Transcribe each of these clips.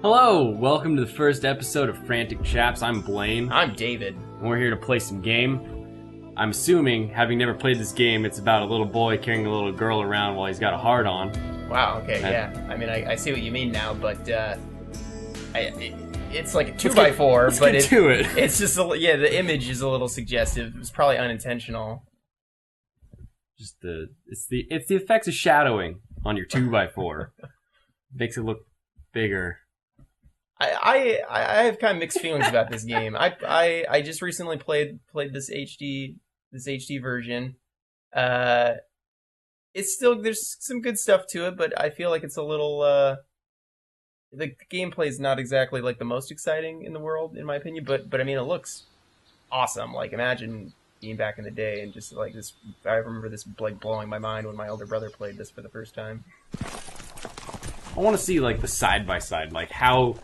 Hello, welcome to the first episode of Frantic Chaps. I'm Blaine. I'm David. And we're here to play some game. I'm assuming, having never played this game, it's about a little boy carrying a little girl around while he's got a heart on. Wow, okay, yeah. I mean, I see what you mean now, but it's like a 2x4, but it's just, the image is a little suggestive. It was probably unintentional. Just it's the effects of shadowing on your 2x4. Makes it look bigger. I have kind of mixed feelings about this game. I just recently played this HD version. It's still, there's some good stuff to it, but I feel like it's a little the gameplay is not exactly like the most exciting in the world, in my opinion. But I mean, it looks awesome. Like, imagine being back in the day and just like this. I remember this like blowing my mind when my older brother played this for the first time. I want to see like the side by side, like how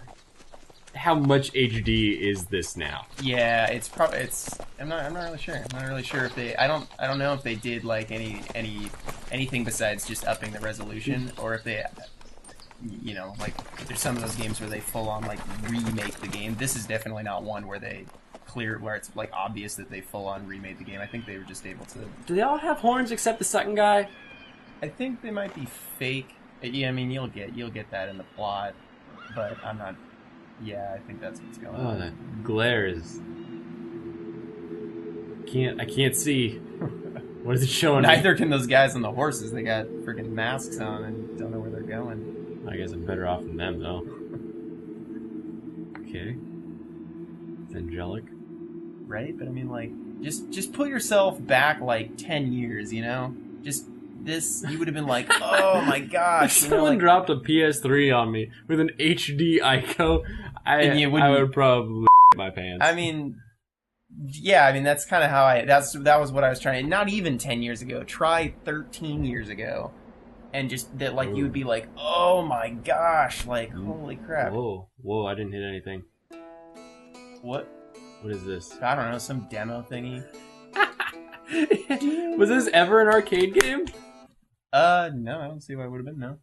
much HD is this now? Yeah, it's probably I'm not really sure. I'm not really sure if they. I don't know if they did like anything besides just upping the resolution, or if they, you know, like there's some of those games where they full on like remake the game. This is definitely not one where they where it's like obvious that they full on remade the game. I think they were just able to. Do they all have horns except the second guy? I think they might be fake. Yeah, I mean you'll get that in the plot, but I'm not. Yeah, I think that's what's going on. Oh, that glare is. I can't see. What is it showing? Neither can those guys on the horses. They got freaking masks on and don't know where they're going. I guess I'm better off than them, though. Okay. It's angelic. Right? But I mean, like, just put yourself back, like, 10 years, you know? Just this, you would have been like, oh my gosh. If someone dropped a PS3 on me with an HD ICO, I would probably my pants. I mean, yeah, I mean, that's kind of how that was what I was trying. Not even 10 years ago. Try 13 years ago. And just that, like, you would be like, oh my gosh, like, holy crap. Whoa, I didn't hit anything. What? What is this? I don't know, some demo thingy. Was this ever an arcade game? No, I don't see why it would have been, no.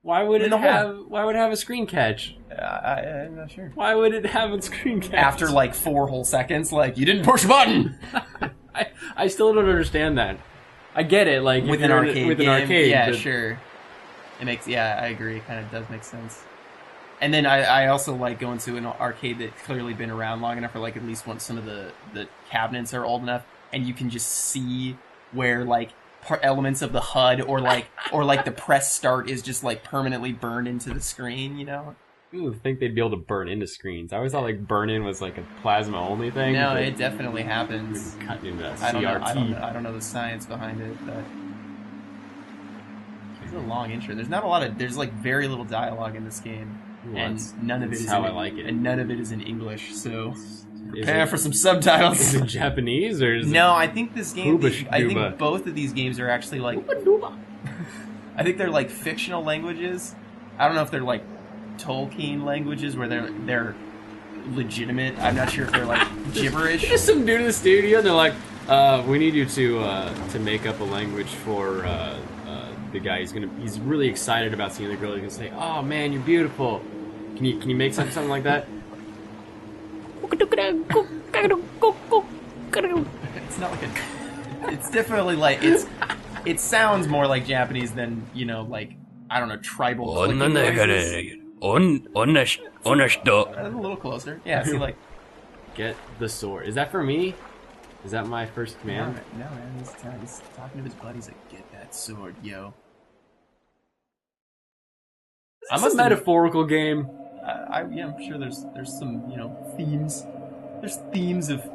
Why would it have a screen catch? I'm not sure. Why would it have a screen catch? After like 4 whole seconds, like, you didn't push a button! I still don't understand that. I get it, like, with an arcade, yeah, but... sure. It makes, yeah, I agree, it kind of does make sense. And then I also like going to an arcade that's clearly been around long enough, or like at least once some of the cabinets are old enough, and you can just see where like elements of the HUD or like the press start is just like permanently burned into the screen, you know? I think they'd be able to burn into screens. I always thought like burn in was like a plasma only thing. No, it definitely happens. Cut into CRT. I don't know the science behind it, but it's a long intro. There's not a lot of. There's like very little dialogue in this game, and none of it is how I like it. And none of it is in English. So prepare for some subtitles. Is it Japanese or is no? I think this game. I think both of these games are actually like. I think they're like fictional languages. I don't know if they're like Tolkien languages where they're legitimate. I'm not sure if they're like gibberish. Just some dude in the studio and they're like, we need you to make up a language for the guy. He's really excited about seeing the girl. He's gonna say, oh man, you're beautiful. Can you make something like that? It's not like it's definitely like it sounds more like Japanese than, you know, like, I don't know, tribal clicking noises. A little closer. Yeah, see, like... Get the sword. Is that for me? Is that my first command? No, man. He's talking to his buddies like, get that sword, yo. Is this a metaphorical game? Yeah, I'm sure there's some, you know, themes. There's themes of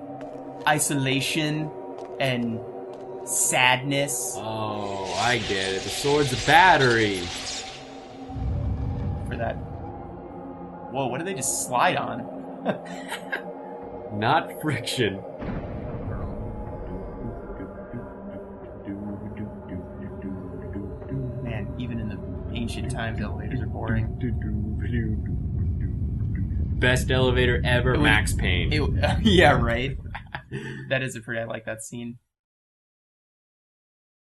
isolation and sadness. Oh, I get it. The sword's a battery. For that. Whoa, what did they just slide on? Not friction. Man, even in the ancient times, elevators are boring. Best elevator ever, Max Payne. Yeah, right? That is a pretty, I like that scene.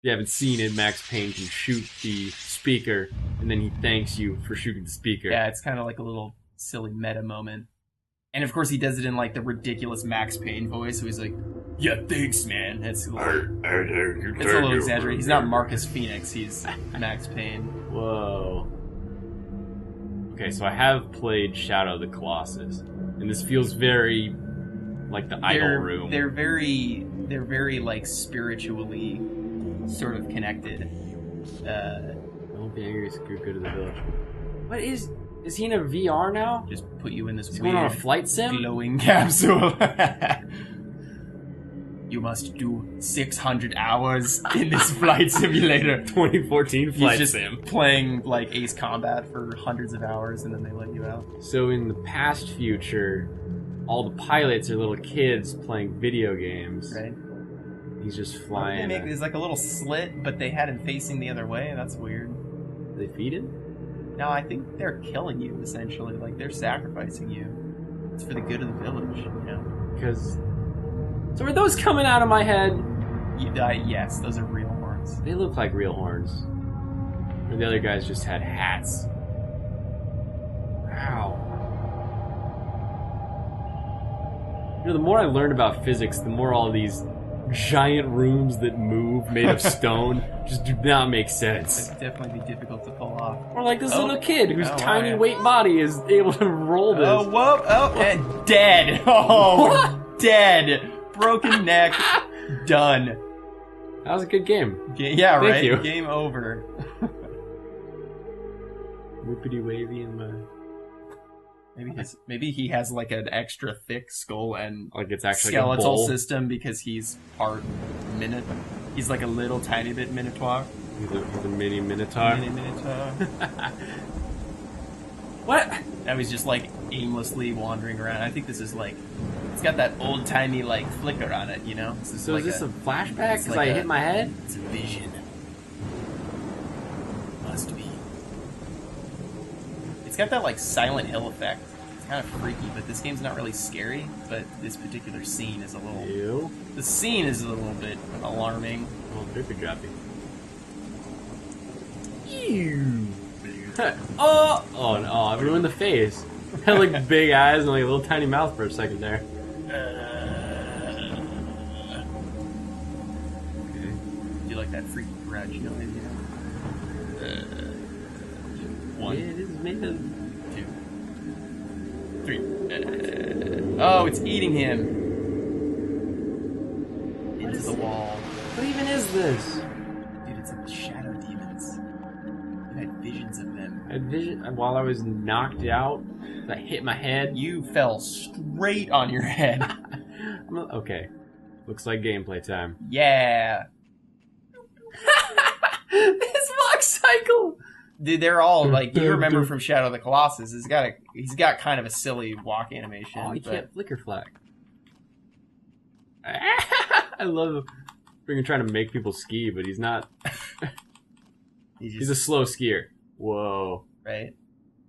you haven't seen it, Max Payne can shoot the speaker, and then he thanks you for shooting the speaker. Yeah, it's kind of like a little silly meta moment. And of course, he does it in like the ridiculous Max Payne voice. So he's like, "Yeah, thanks, man." It's a little exaggerated. He's not Marcus Phoenix. He's Max Payne. Whoa. Okay, so I have played Shadow of the Colossus, and this feels very like the idol room. They're very like spiritually sort of connected. Don't be angry, go to the village. What is he in a VR now? Just put you in this Is he weird going on a flight sim? glowing capsule. You must do 600 hours in this flight simulator. 2014 flight He's just sim. playing like Ace Combat for hundreds of hours, and then they let you out. So in the past future, all the pilots are little kids playing video games. Right. He's just flying. There's like a little slit, but they had him facing the other way. That's weird. They feed him? No, I think they're killing you, essentially. Like, they're sacrificing you. It's for the good of the village, you know? Because... So are those coming out of my head? Yes, those are real horns. They look like real horns. Or the other guys just had hats. Wow. You know, the more I learned about physics, the more all these giant rooms that move made of stone just do not make sense. It'd definitely be difficult to pull off. Or like this little kid whose tiny yeah. weight body is able to roll this. Oh, whoa, oh, and dead. Oh, dead. Broken neck. Done. That was a good game. Yeah, Thank right? you. Game over. Whoopity wavy in my... Maybe he has like an extra thick skull and like it's actually skeletal like a bowl. system because he's part minute. He's like a little tiny bit minotaur. He's a mini minotaur. Mini minotaur. What? Now he's just like aimlessly wandering around. I think this is like it's got that old timey like flicker on it, you know. So is this a flashback? Because like I hit my head. It's a vision. Must be. It's got that like Silent Hill effect. It's kind of freaky, but this game's not really scary. But this particular scene is a little. Ew. The scene is a little bit alarming. A little drippy droppy. Ew. Oh no! I ruined the face. Had like big eyes and like a little tiny mouth for a second there. Okay. Do you like that freaky garage noise? One. Yeah, this is made of... 2, 3. Oh, it's eating him. Into the wall. What even is this? Dude, it's like shadow demons. You had visions of them. I had vision while I was knocked out. I hit my head. You fell straight on your head. Okay. Looks like gameplay time. Yeah. This walk cycle! Dude, they're all like you remember from Shadow of the Colossus. He's got kind of a silly walk animation. Oh, he can't flicker flag. I love freaking trying to make people ski, but he's not. He's a slow skier. Whoa! Right.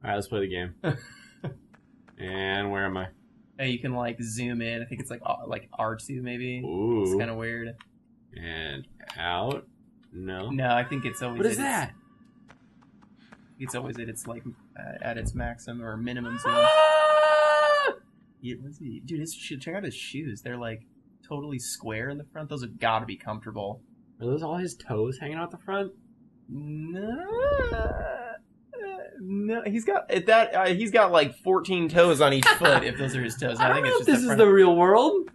All right, let's play the game. And where am I? Hey, you can like zoom in. I think it's like R2 maybe. Ooh. It's kind of weird. And out. No. No, I think it's always. What is that? It's always at its like at its maximum or minimum zoom. Ah! Yeah, dude, check out his shoes. They're like totally square in the front. Those have got to be comfortable. Are those all his toes hanging out the front? No, he's got that. He's got like 14 toes on each foot. If those are his toes, I don't think know it's if just this is the real world.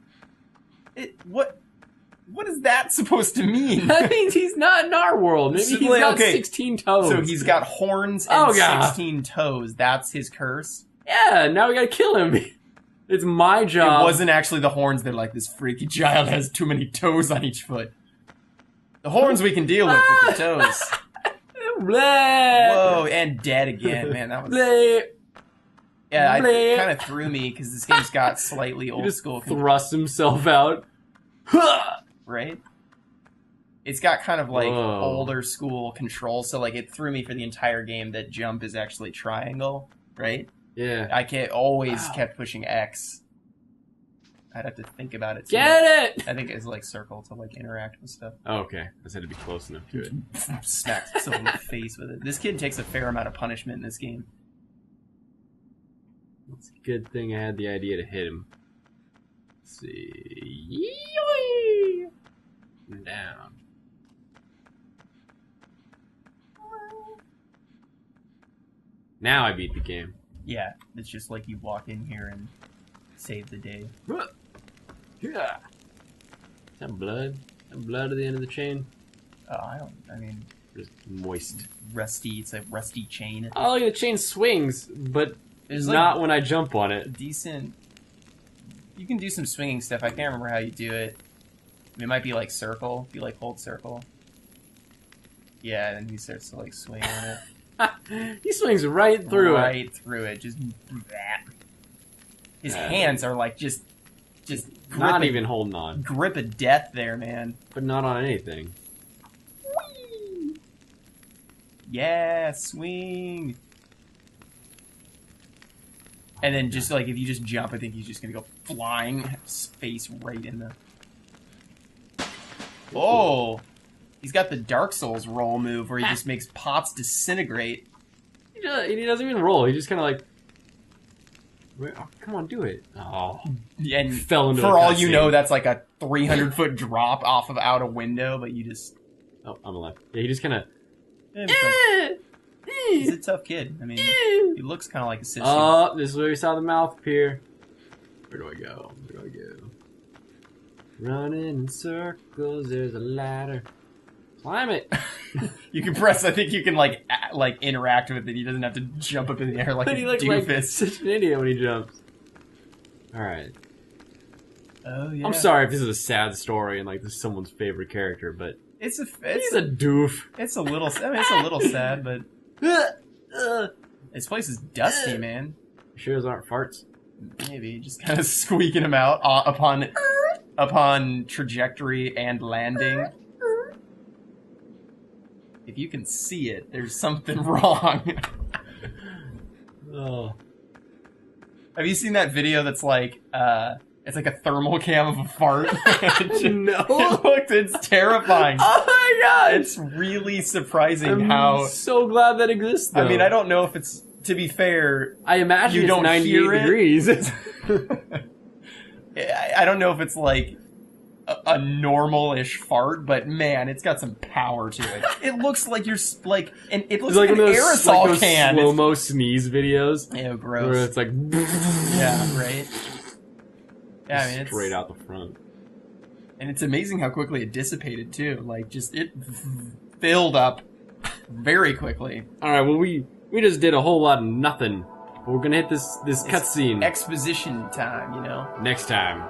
What is that supposed to mean? That means he's not in our world. Maybe he's got 16 toes. So he's got horns and God. 16 toes. That's his curse. Yeah, now we gotta kill him. It's my job. It wasn't actually the horns. They're like, this freaky child has too many toes on each foot. The horns we can deal with the toes. Whoa, and dead again, man. That was. Yeah, it kind of threw me because this game's got slightly old school. Thrust himself out. Right? It's got kind of like older school control, so like it threw me for the entire game that jump is actually triangle, right? Yeah. I always kept pushing X. I'd have to think about it. Get it! I think it's like circle to like interact with stuff. Oh, okay. I just had to be close enough to it. Smacks himself in the face with it. This kid takes a fair amount of punishment in this game. It's a good thing I had the idea to hit him. Let's see. Yee-wee! Down. Now I beat the game. Yeah, it's just like you walk in here and save the day. Yeah. Is that blood? Is that blood at the end of the chain? I mean, Just moist. rusty. It's a rusty chain. Oh, look, the chain swings, but There's not like when I jump on it. decent. You can do some swinging stuff. I can't remember how you do it. It might be like circle. If you like hold circle. Yeah, and he starts to like swing on it. He swings right through it. Right through it. Just that. His hands are like just Not even holding on. grip of death there, man. But not on anything. Whee! Yeah, swing. And then just like if you just jump, I think he's just gonna go flying, face right in the. Oh, he's got the Dark Souls roll move where he just makes pots disintegrate. He doesn't even roll. He just kind of like. Oh, come on, do it. Oh. And Fell into for a all you cutscene. know, that's like a 300-foot drop off of out a window, but you just. Oh, I'm alive. Yeah, he just kind of. He's a tough kid. I mean, he looks kind of like a sissy. Oh, this is where we saw the mouth appear. Where do I go? Where do I go? Running in circles, there's a ladder. Climb it! You can press. I think you can like interact with it. He doesn't have to jump up in the air like a But he looks like doofus. such an idiot when he jumps. Alright. Oh yeah. I'm sorry if this is a sad story and like this is someone's favorite character, but It's a he's a doof. it's a little. I mean, it's a little sad, but this place is dusty, man. Sure those aren't farts? Maybe just kind of squeaking them out upon trajectory and landing. If you can see it, there's something wrong. Oh. Have you seen that video that's like, it's like a thermal cam of a fart? No. It's terrifying. Oh my god! It's really surprising I'm how. so glad that exists, though. I mean, I don't know if it's, to be fair, I imagine you it's don't 98 hear it. degrees. I don't know if it's like a normal-ish fart, but man, it's got some power to it. It looks like you're like, and it looks like an aerosol can. Slow-mo sneeze videos. Ew, Where gross. it's like... Yeah, right? Yeah, I mean, it's... straight out the front. And it's amazing how quickly it dissipated, too. Like, just, it filled up very quickly. Alright, well, we just did a whole lot of nothing. We're gonna hit this cutscene Exposition time, you know? next time.